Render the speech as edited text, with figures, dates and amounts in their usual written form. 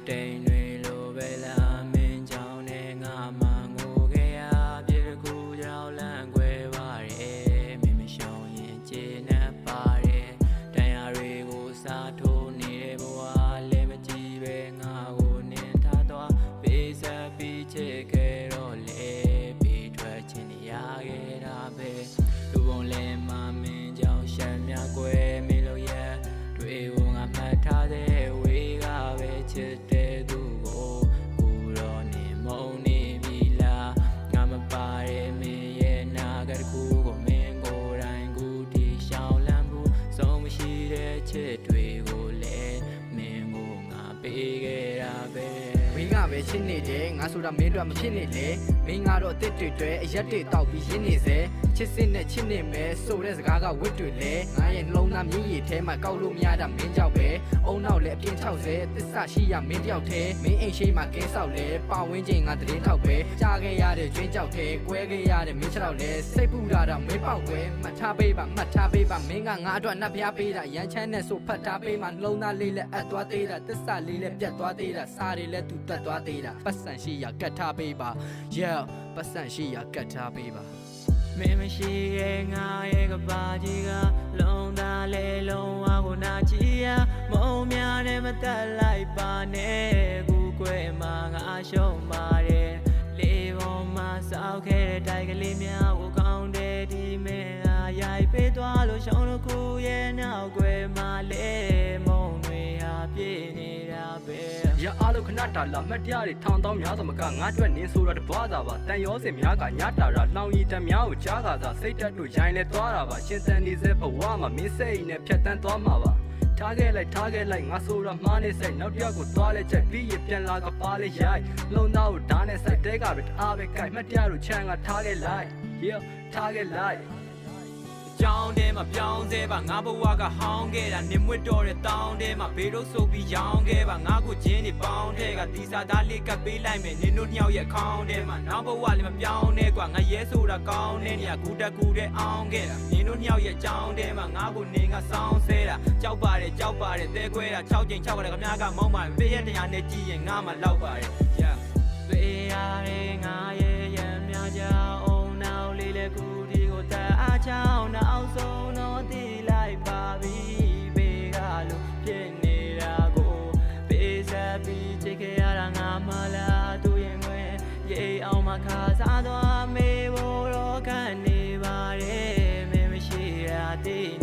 တိန်တွေလိုပဲလားမင်းကြောင့်နဲ့ငါမှငိုခဲ့ရပြေကူကြောင်လန့်ခွဲပါတယ်မင်းမရှောင်ရင်ကျေနပ်ပါတယ်တန်ရာတွေကိုစားထိုးနေတဲ့ဘဝလည်းမကြည့်ပဲငါကိုနင်ထားသွားပေးဆက်ပြီးချစ်ခဲ့တော့လေပြီးထွက်ချင်းရခဲ့တာပဲလူပုံလည်းမမင်းကြောင့်ရှမ်းမြကွယ်မင်းလို့ရတွေကိုငါမှတ်ထားတဲ့ဝေးကပဲချစ်တဲ့သူကိုကိုတော့နေမုန်းနေပြီလားငါမပါတဲ့မင်းရဲ့နာကတခုကိုမင်းကိုယ်တိုင်ကူတီရှောင်းလန့်ဘူးဆုံးမရှိတဲ့ချစ်တွေကိုလည်းမင်းကိုငါပေးခဲ့တာပဲမင်းကပဲချစ်နေတယ်ငါဆိုတာမင်းတို့မဖြစ်နေလေမင်းကတော့တစ်တွေအရက်တွေတောက်ပြီးရင်းနေစေချစ်စစ်နဲ့ချစ်နေမယ်ဆိုတဲ့စကားကဝတ်တွေလေငါရဲ့နှလုံးသားမြည်ရည်ထဲမှာကောက်လို့မရတာမင်းကြောက်ပဲအုံနောက်လည်းအပြင်း60သစ္စာရှိရမင်းတယောက်တည်းမင်းအိမ်ရှိမှကဲဆောက်လဲပါဝင်းချင်းငါတရင်ထောက်ပဲကြားခဲ့ရတဲ့ကျွင်းကြောက်တဲ့ကွဲခဲ့ရတဲ့မင်းချောက်လဲစိတ်ပူတာတော့မင်းပေါက်ွယ်မှတ်ထားပေးပါမင်းကငါအတွက်နှက်ဖျားပေးတာရမ်းချမ်းနဲ့ဆိုဖတ်ထားပေးမှနှလုံးသားလေးလည်းအပ်သွားသေးတာသစ္စာလေးလည်းပြတ်သွားသေးတာစားတွေလည်းသူတက်သွားသေးတာပတ်စံရှိရကတ်ထားပေးပါပတ်စံရှိရကတ်ထားပေးပါမင်းမရှိရဲ့ငါရဲ့ကပါကြီးကလုံးသားလေလုံးဝကိုနာချီရမုံများနဲ့မတက်လိုက်ပါနဲ့ကူကွယ်မှာငါရှုံးပါတယ်လေပေါ်မှာစောက်ခဲ့တဲ့တိုက်ကလေးများကိုကောင်းတဲ့ဒီမင်းအားရိုက်ပေးသွားလို့ရှုံးလို့ခုရဲ့နောက်ကွယ်မှာလေမုံတွေဟာပြည့်နေတာပဲရအားလို့ခဏတာလာမှတ်ရတွေထောင်တောင်းများစွာမကငါအတွက်နင်းဆိုတော့တပွားသာပါတန်ရောစင်များကညတာရာလောင်ရီတများကိုကြားကာသာစိတ်တက်တို့ရိုင်းလဲသွားတာပါရှင်တန်နေစေဘဝမှာမင်းစိတ်နဲ့ဖြတ်တန်းသွားမှာပါထားခဲ့လိုက်ငါဆိုတော့မှားနေစိတ်နောက်တစ်ယောက်ကိုသွားလဲချက်ပြီးရပြန်လာကပါလေရိုက်လုံသားကိုဓာတ်နဲ့စိုက်တဲကပဲတအားပဲကြိုက်မှတ်ရတို့ချမ်းကထားခဲ့လိုက်ထားခဲ့လိုက်ကြောင်းထဲမှာပြောင်းသေးပါငါဘဝကဟောင်းခဲ့တာနေမွတ်တော့တဲ့တောင်းထဲမှာဘေးတို့ဆိုပြီးရောင်းခဲ့ပါငါကိုချင်းနေပေါင်းထဲကဒီစာသားလေးကပ်ပေးလိုက်မယ်နင်တို့နှစ်ယောက်ရဲ့အခေါင်းထဲမှာနောက်ဘဝလေးမပြောင်းနဲ့ကွာငါရဲဆိုတာကောင်းတဲ့နေရာကူတက်ကူတဲ့အောင်ခဲ့တာနင်တို့နှစ်ယောက်ရဲ့ကြောင်းထဲမှာငါကိုနေကစောင်းဆဲတာကြောက်ပါတယ်သဲခွဲတာ6ကြိမ်6ပါတယ်ခမကမုန်းပါတယ်ပေးရတရားနဲ့ကြည့်ရင်ငါမှလောက်ပါတယ်ပေးရတယ်ငါရဲ့ရံများကြအောင်နောက်လေးလဲကူဒီကိုတအားချောင်းနောက်ဆုံးတော့တီးလိုက်ပါပြီဘေးကလို့ဖြစ်နေတာကိုပေးဆက်ပြီးချစ်ခဲ့ရတာငါမလားသူရင်ခွင်ရေအောင်မှခါစားသွားမေးဖို့တော့ခံနေပါတယ်မင်းမရှိတာတည်